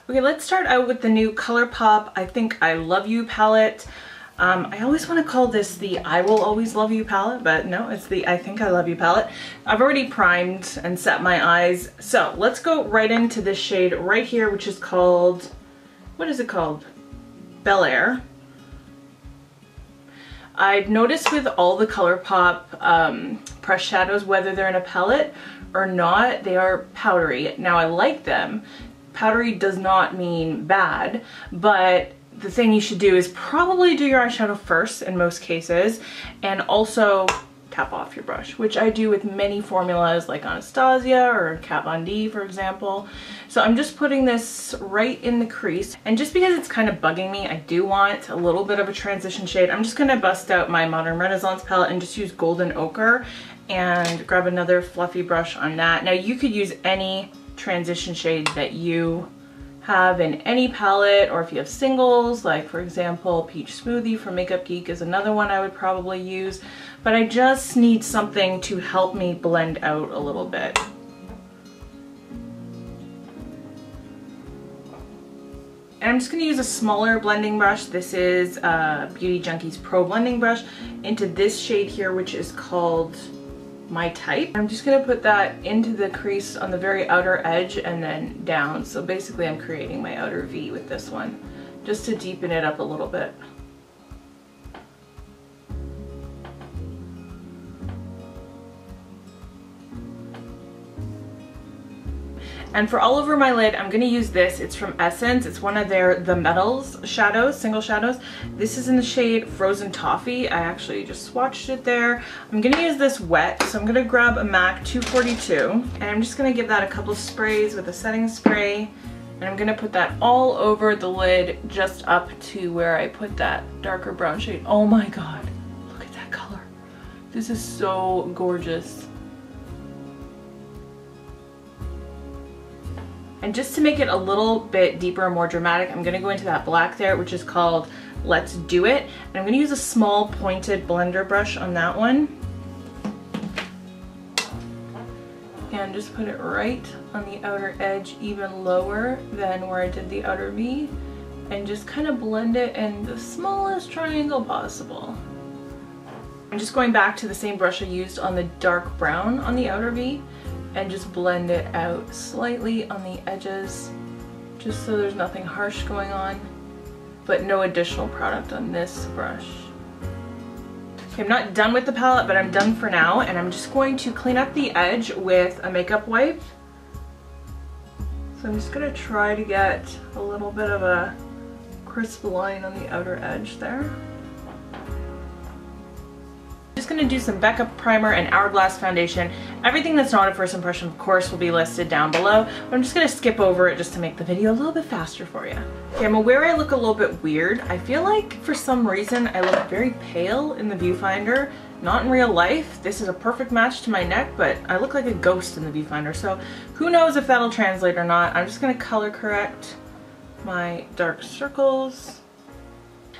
Okay, let's start out with the new Colourpop I Think I Love You palette. I always want to call this the I Will Always Love You palette, but no, it's the I Think I Love You palette. I've already primed and set my eyes, so let's go right into this shade right here, which is called, what is it called? Bel Air. I've noticed with all the Colourpop pressed shadows, whether they're in a palette or not, they are powdery. Now I like them. Powdery does not mean bad, but the thing you should do is probably do your eyeshadow first in most cases, and also tap off your brush, which I do with many formulas like Anastasia or Kat Von D, for example. So I'm just putting this right in the crease, and just because it's kind of bugging me, I do want a little bit of a transition shade. I'm just going to bust out my Modern Renaissance palette and just use Golden Ochre and grab another fluffy brush on that. Now you could use any transition shade that you have in any palette, or if you have singles, like for example Peach Smoothie from Makeup Geek is another one I would probably use, but I just need something to help me blend out a little bit. And I'm just going to use a smaller blending brush. This is Beauty Junkie's Pro Blending Brush into this shade here, which is called My Type. I'm just going to put that into the crease on the very outer edge and then down. So basically I'm creating my outer V with this one, just to deepen it up a little bit. And for all over my lid, I'm going to use this. It's from Essence. It's one of their The Metals shadows, single shadows. This is in the shade Frozen Toffee. I actually just swatched it there. I'm going to use this wet, so I'm going to grab a MAC 242, and I'm just going to give that a couple sprays with a setting spray, and I'm going to put that all over the lid, just up to where I put that darker brown shade. Oh my god, look at that color. This is so gorgeous. And just to make it a little bit deeper and more dramatic, I'm going to go into that black there, which is called Let's Do It. And I'm going to use a small pointed blender brush on that one. And just put it right on the outer edge, even lower than where I did the outer V. And just kind of blend it in the smallest triangle possible. I'm just going back to the same brush I used on the dark brown on the outer V, and just blend it out slightly on the edges, just so there's nothing harsh going on, but no additional product on this brush. Okay, I'm not done with the palette, but I'm done for now, and I'm just going to clean up the edge with a makeup wipe. So I'm just going to try to get a little bit of a crisp line on the outer edge there. Just going to do some Becca primer and Hourglass foundation. Everything that's not a first impression, of course, will be listed down below, but I'm just going to skip over it just to make the video a little bit faster for you. Okay, I'm aware I look a little bit weird. I feel like for some reason I look very pale in the viewfinder, not in real life. This is a perfect match to my neck, but I look like a ghost in the viewfinder, so who knows if that'll translate or not. I'm just going to color correct my dark circles,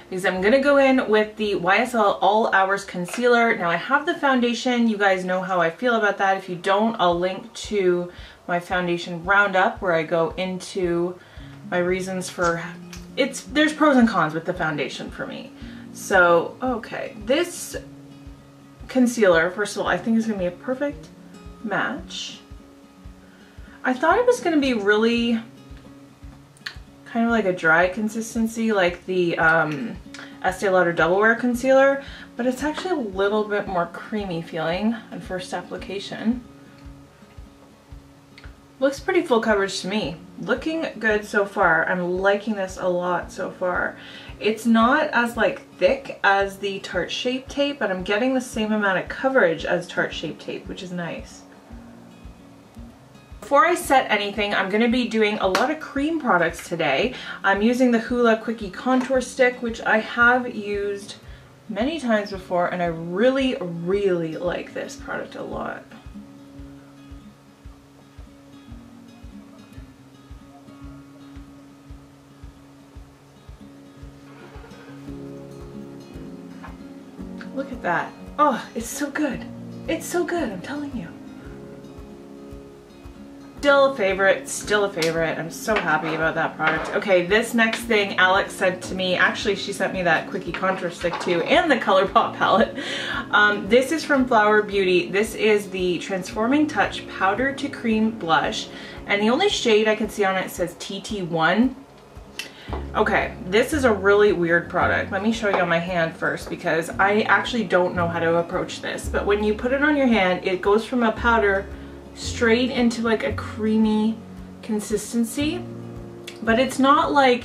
because I'm going to go in with the YSL All Hours Concealer. Now I have the foundation. You guys know how I feel about that. If you don't, I'll link to my foundation roundup where I go into my reasons for there's pros and cons with the foundation for me. So, okay, this concealer, first of all, I think is going to be a perfect match. I thought it was going to be really kind of like a dry consistency, like the Estee Lauder Double Wear Concealer, but it's actually a little bit more creamy feeling on first application. Looks pretty full coverage to me. Looking good so far. I'm liking this a lot so far. It's not as like thick as the Tarte Shape Tape, but I'm getting the same amount of coverage as Tarte Shape Tape, which is nice. Before I set anything, I'm going to be doing a lot of cream products today. I'm using the Hoola Quickie Contour Stick, which I have used many times before, and I really, really like this product a lot. Look at that. Oh, it's so good. It's so good, I'm telling you. still a favorite, still a favorite. I'm so happy about that product. Okay, this next thing Alex sent to me, actually she sent me that Quickie Contour Stick too, and the Colourpop palette. This is from Flower Beauty. This is the Transforming Touch Powder to Cream Blush, and the only shade I can see on it says TT1. Okay, this is a really weird product. Let me show you on my hand first because I actually don't know how to approach this. But when you put it on your hand, it goes from a powder straight into like a creamy consistency. But it's not like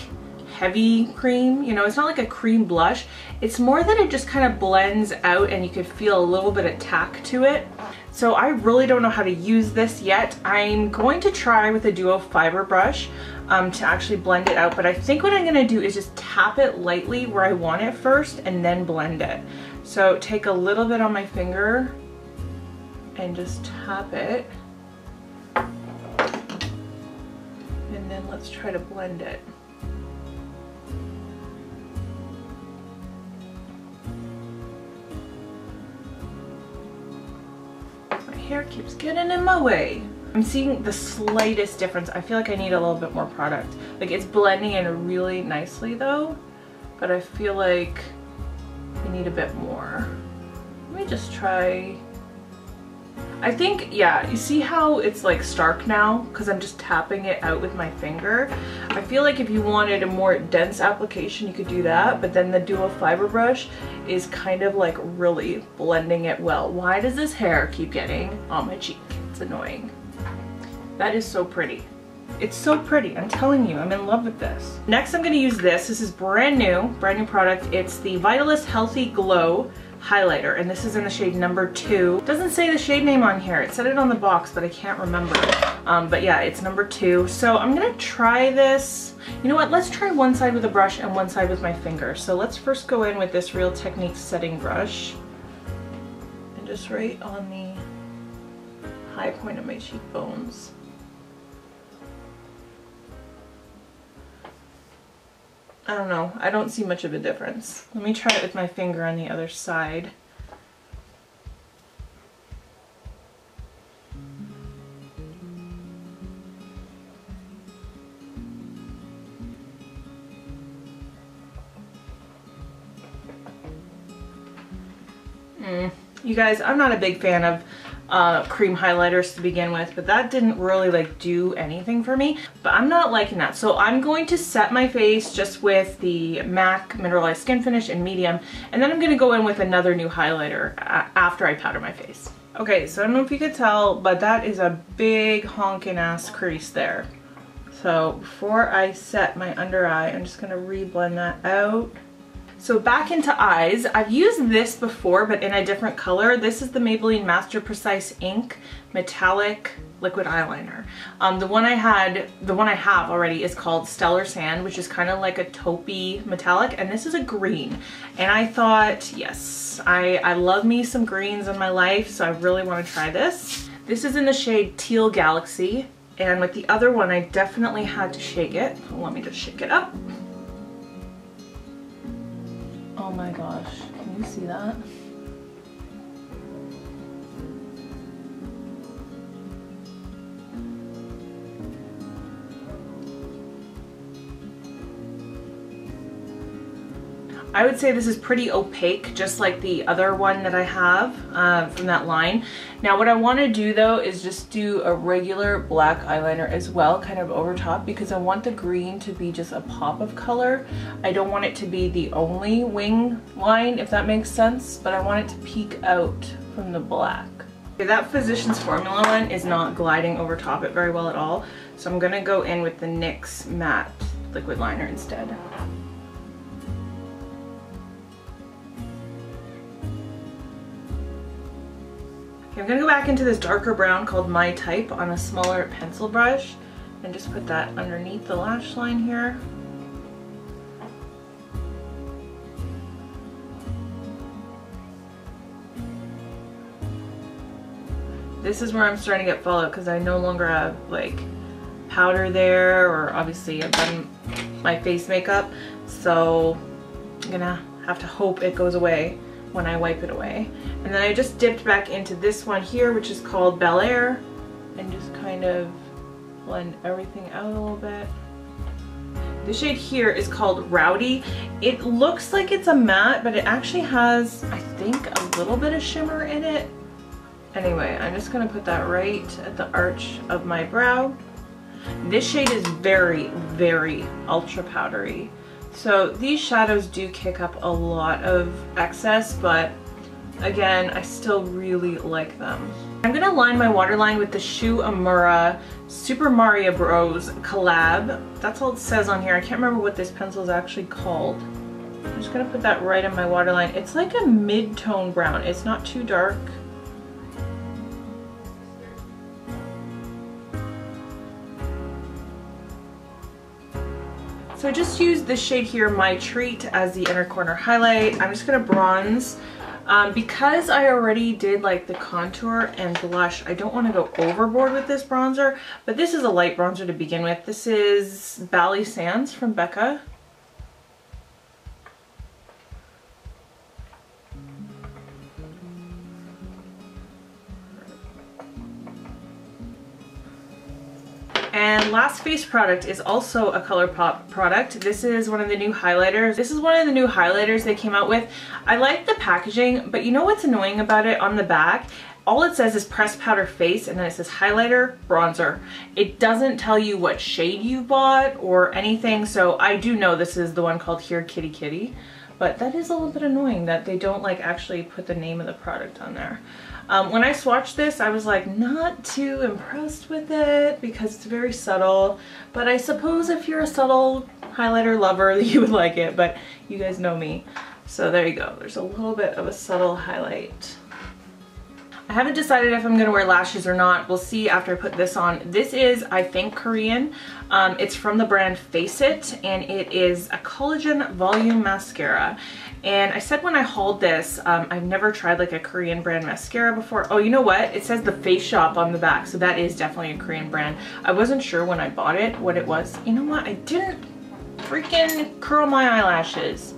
heavy cream, you know, it's not like a cream blush. It's more that it just kind of blends out and you could feel a little bit of tack to it. So I really don't know how to use this yet. I'm going to try with a duo fiber brush to actually blend it out, but I think what I'm gonna do is just tap it lightly where I want it first and then blend it. So take a little bit on my finger and just tap it. And then let's try to blend it. My hair keeps getting in my way. I'm seeing the slightest difference. I feel like I need a little bit more product. Like it's blending in really nicely though, but I feel like I need a bit more. Let me just try. I think, yeah, you see how it's like stark now because I'm just tapping it out with my finger. I feel like if you wanted a more dense application, you could do that, but then the duo fiber brush is kind of like really blending it well. Why does this hair keep getting on my cheek? It's annoying. That is so pretty. It's so pretty, I'm telling you, I'm in love with this. Next I'm gonna use this. This is brand new product. It's the Vitalist Healthy Glow highlighter, and this is in the shade number 2. It doesn't say the shade name on here. It said it on the box, but I can't remember. But yeah, it's number 2. So I'm gonna try this. You know what, let's try one side with a brush and one side with my finger. So let's first go in with this Real Techniques setting brush and just right on the high point of my cheekbones. I don't know, I don't see much of a difference. Let me try it with my finger on the other side. You guys, I'm not a big fan of cream highlighters to begin with, but that didn't really like do anything for me, but I'm not liking that. So I'm going to set my face just with the MAC Mineralized Skin Finish in medium, and then I'm going to go in with another new highlighter after I powder my face. Okay, so I don't know if you could tell, but that is a big honkin' ass crease there. So before I set my under eye, I'm just going to re-blend that out. So back into eyes, I've used this before, but in a different color. This is the Maybelline Master Precise Ink Metallic Liquid Eyeliner. The one I have already is called Stellar Sand, which is kind of like a taupey metallic, and this is a green. And I thought, yes, I love me some greens in my life, so I really want to try this. This is in the shade Teal Galaxy, and with the other one, I definitely had to shake it. Let me just shake it up. Oh my gosh, can you see that? I would say this is pretty opaque, just like the other one that I have from that line. Now what I want to do though is just do a regular black eyeliner as well, kind of over top, because I want the green to be just a pop of color. I don't want it to be the only wing line, if that makes sense, but I want it to peek out from the black. Okay, that Physicians Formula one is not gliding over top it very well at all, so I'm going to go in with the NYX Matte Liquid Liner instead. Okay, I'm going to go back into this darker brown called My Type on a smaller pencil brush and just put that underneath the lash line here. This is where I'm starting to get fallout because I no longer have like powder there, or obviously I've done my face makeup, so I'm gonna have to hope it goes away when I wipe it away. And then I just dipped back into this one here, which is called Bel Air, and just kind of Blend everything out a little bit. The shade here is called Rowdy. It looks like it's a matte, but it actually has, I think, a little bit of shimmer in it. Anyway, I'm just gonna put that right at the arch of my brow. This shade is very, very ultra powdery. So these shadows do kick up a lot of excess, but again, I still really like them. I'm gonna line my waterline with the Shu Uemura Super Mario Bros. Collab. That's all it says on here. I can't remember what this pencil is actually called. I'm just gonna put that right in my waterline. It's like a mid-tone brown. It's not too dark. So I just used this shade here, My Treat, as the inner corner highlight. I'm just gonna bronze. Because I already did like the contour and blush, I don't want to go overboard with this bronzer, but this is a light bronzer to begin with. This is Bali Sands from Becca. And last face product is also a Colourpop product. This is one of the new highlighters. This is one of the new highlighters they came out with. I like the packaging, but you know what's annoying about it? On the back, all it says is pressed powder face, and then it says highlighter, bronzer. It doesn't tell you what shade you bought or anything, so I do know this is the one called Here Kitty Kitty, but that is a little bit annoying that they don't like actually put the name of the product on there. When I swatched this, I was like not too impressed with it because it's very subtle, but I suppose if you're a subtle highlighter lover, you would like it, but you guys know me. So there you go. There's a little bit of a subtle highlight. I haven't decided if I'm going to wear lashes or not. We'll see after I put this on. This is, I think, Korean. It's from the brand Face It, and it is a collagen volume mascara. And I said when I hauled this, I've never tried like a Korean brand mascara before. Oh, you know what? It says the Face Shop on the back, so that is definitely a Korean brand. I wasn't sure when I bought it what it was. You know what? I didn't freaking curl my eyelashes.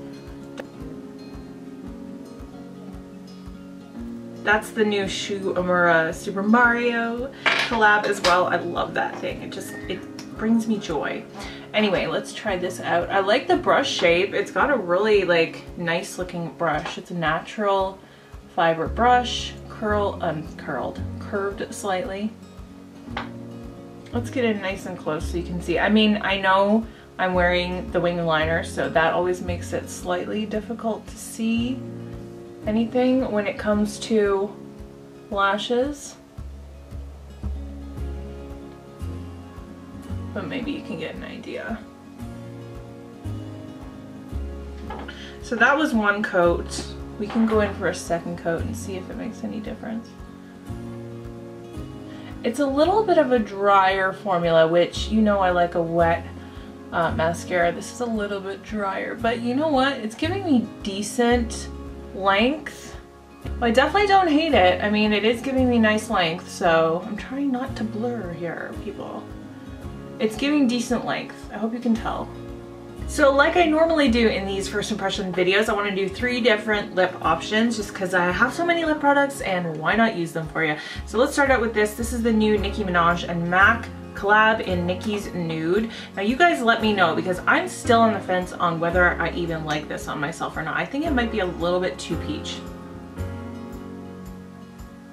That's the new Shu Uemura Super Mario collab as well. I love that thing. It brings me joy. Anyway, let's try this out. I like the brush shape. It's got a really like nice looking brush. It's a natural fiber brush, curved slightly. Let's get in nice and close so you can see. I mean, I know I'm wearing the wing liner, so that always makes it slightly difficult to see anything when it comes to lashes. But maybe you can get an idea. So that was one coat. We can go in for a second coat and see if it makes any difference. It's a little bit of a drier formula, which you know I like a wet mascara. This is a little bit drier, but you know what? It's giving me decent length. Well, I definitely don't hate it. I mean, it is giving me nice length, so I'm trying not to blur here, people. It's giving decent length. I hope you can tell. So like I normally do in these first impression videos, I want to do 3 different lip options just because I have so many lip products and why not use them for you. So let's start out with this. This is the new Nicki Minaj and MAC collab in Nicki's Nude. Now you guys let me know because I'm still on the fence on whether I even like this on myself or not. I think it might be a little bit too peach.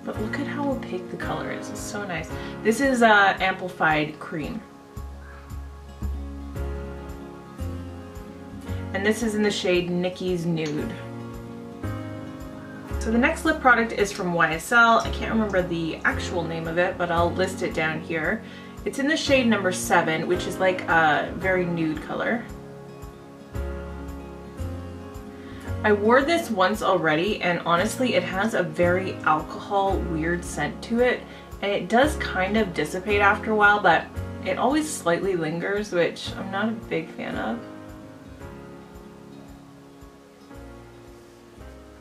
But look at how opaque the color is. It's so nice. This is amplified cream. And this is in the shade Nicki's Nude. So the next lip product is from YSL. I can't remember the actual name of it, but I'll list it down here. It's in the shade number 7, which is like a very nude color. I wore this once already, and honestly it has a very alcohol weird scent to it, and it does kind of dissipate after a while, but it always slightly lingers, which I'm not a big fan of.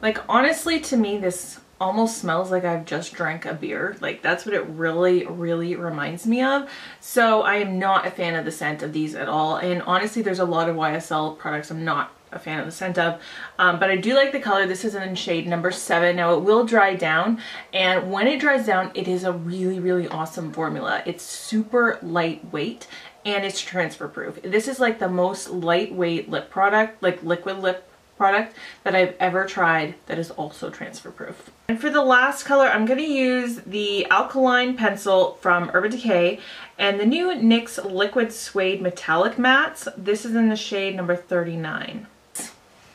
Like honestly, to me this almost smells like I've just drank a beer. Like that's what it really, really reminds me of. So I am not a fan of the scent of these at all. And honestly, there's a lot of YSL products I'm not a fan of the scent of, but I do like the color. This is in shade number 7. Now it will dry down, and when it dries down, it is a really, really awesome formula. It's super lightweight and it's transfer proof. This is like the most lightweight lip product, like liquid lip product that I've ever tried that is also transfer proof. And for the last color, I'm going to use the Alkaline Pencil from Urban Decay and the new NYX Liquid Suede Metallic Mattes. This is in the shade number 39.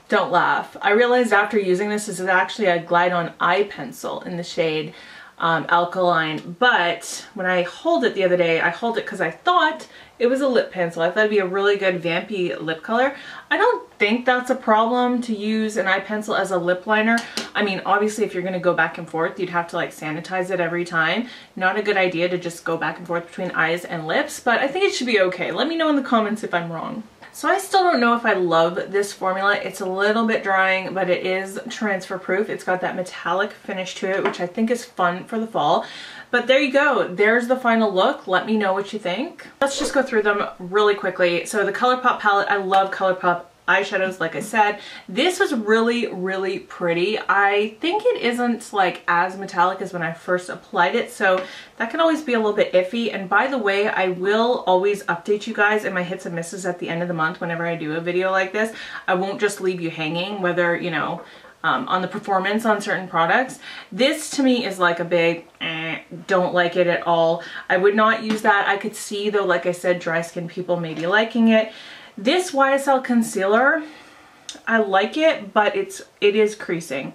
Don't laugh. I realized after using this is actually a glide-on eye pencil in the shade Alkaline, but when I hold it the other day, I hold it because I thought it was a lip pencil. I thought it'd be a really good vampy lip color. I don't think that's a problem to use an eye pencil as a lip liner. I mean, obviously if you're going to go back and forth, you'd have to like sanitize it every time. Not a good idea to just go back and forth between eyes and lips, but I think it should be okay. Let me know in the comments if I'm wrong. So I still don't know if I love this formula. It's a little bit drying, but it is transfer proof. It's got that metallic finish to it, which I think is fun for the fall. But there you go. There's the final look. Let me know what you think. Let's just go through them really quickly. So the Colourpop palette, I love Colourpop eyeshadows, like I said. This was really, really pretty. I think it isn't like as metallic as when I first applied it, so that can always be a little bit iffy. And by the way, I will always update you guys in my hits and misses at the end of the month whenever I do a video like this. I won't just leave you hanging, whether, you know, on the performance on certain products. This to me is like a big don't like it at all. I would not use that. I could see though, like I said, dry skin people maybe liking it. This YSL concealer, I like it, but it is creasing.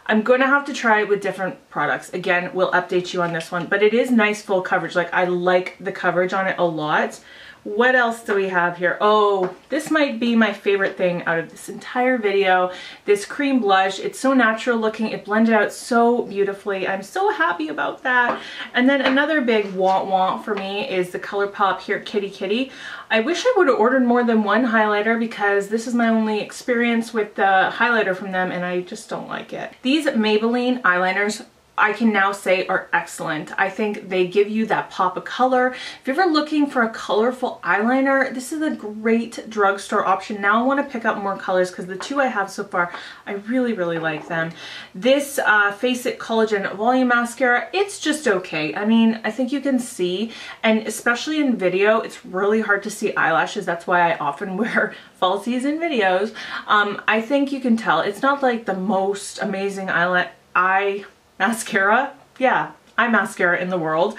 I'm going to have to try it with different products. Again, we'll update you on this one, but it is nice full coverage. Like, I like the coverage on it a lot. What else do we have here? Oh, this might be my favorite thing out of this entire video. This cream blush. It's so natural looking. It blended out so beautifully. I'm so happy about that. And then another big want for me is the Colourpop here, Kitty Kitty. I wish I would have ordered more than one highlighter because this is my only experience with the highlighter from them and I just don't like it. These Maybelline eyeliners, I can now say, are excellent. I think they give you that pop of color. If you're ever looking for a colorful eyeliner, this is a great drugstore option. Now I want to pick up more colors because the two I have so far, I really, really like them. This Face It Collagen Volume Mascara, it's just okay. I mean, I think you can see, and especially in video, it's really hard to see eyelashes. That's why I often wear falsies in videos. I think you can tell. It's not like the most amazing eye mascara, yeah, eye mascara in the world.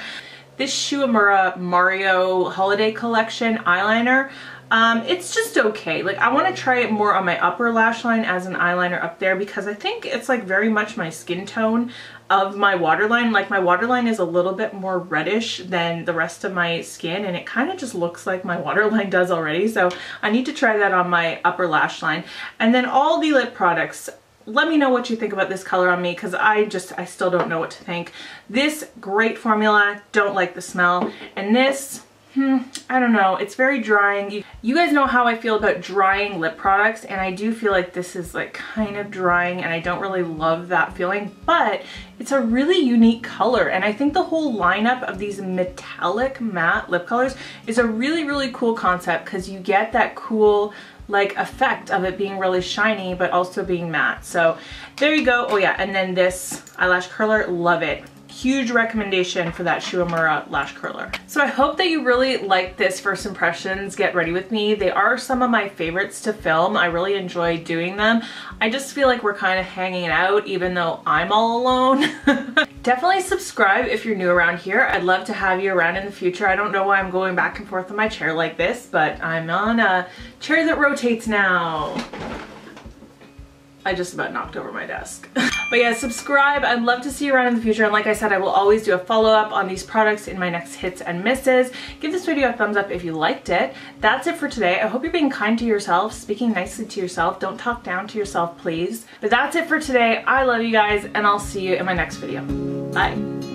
This Shuamura Mario Holiday Collection eyeliner, it's just okay. Like, I want to try it more on my upper lash line as an eyeliner up there because I think it's like very much my skin tone of my waterline. Like, my waterline is a little bit more reddish than the rest of my skin and it kind of just looks like my waterline does already, so I need to try that on my upper lash line. And then all the lip products, let me know what you think about this color on me because I still don't know what to think. This, great formula, don't like the smell. And this, I don't know, it's very drying. You guys know how I feel about drying lip products, and I do feel like this is like kind of drying and I don't really love that feeling, but it's a really unique color. And I think the whole lineup of these metallic matte lip colors is a really, really cool concept because you get that cool like effect of it being really shiny but also being matte. So there you go. Oh yeah, and then this eyelash curler, love it. Huge recommendation for that Shuamura lash curler. So I hope that you really like this first impressions get ready with me. They are some of my favorites to film. I really enjoy doing them. I just feel like we're kind of hanging out even though I'm all alone. Definitely subscribe if you're new around here. I'd love to have you around in the future. I don't know why I'm going back and forth on my chair like this, but I'm on a chair that rotates now. I just about knocked over my desk. But yeah, subscribe. I'd love to see you around in the future. And like I said, I will always do a follow-up on these products in my next hits and misses. Give this video a thumbs up if you liked it. That's it for today. I hope you're being kind to yourself, speaking nicely to yourself. Don't talk down to yourself, please. But that's it for today. I love you guys, and I'll see you in my next video. Bye.